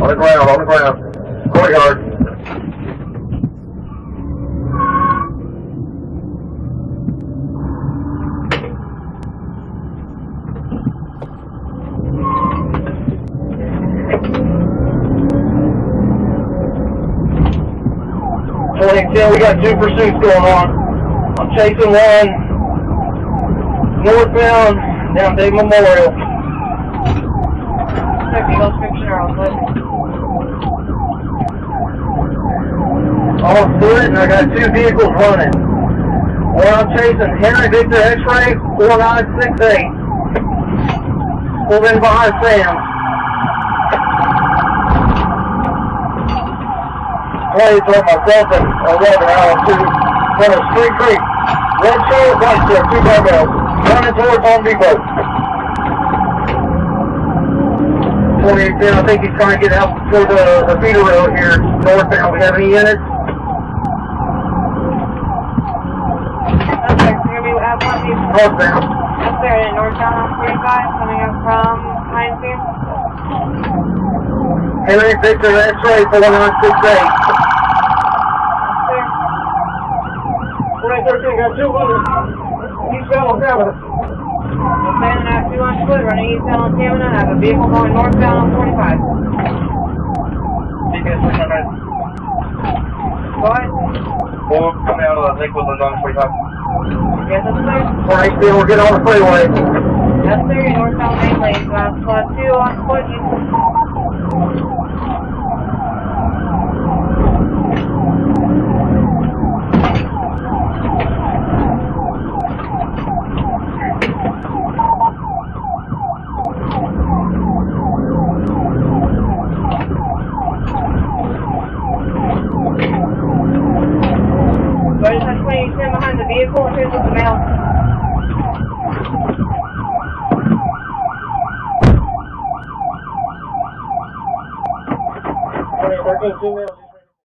On the ground. Courtyard. We got two pursuits going on. I'm chasing one northbound down Dave Memorial. On foot, and I got two vehicles running. One I'm chasing, Henry Victor X-Ray 4968. Pulled in behind Sam. I throw myself and a weapon out on two. Front of Street Creek. Red shirt, white shirt, two barbells. Running towards Home Depot. 2810, I think he's trying to get out to the feeder road here, northbound. We have any units? Okay, so you're going to be at one of these. Northbound. That's there, northbound on 45, coming up from Heinz here. Henry Victor X-Ray 4968. 13, got 200. Eastbound on Camden. I'm standing at 2 on foot, running eastbound on Camden. I have a vehicle going northbound on 45. Go ahead. Well, coming out of Lakewood on 45. Yes, that's clear. Alright, then we're getting on the freeway. That's clear, you're northbound main lane. Squad 2 on foot. So I just have 2010 behind the vehicle, and here's the mail. 2013, 2 mails.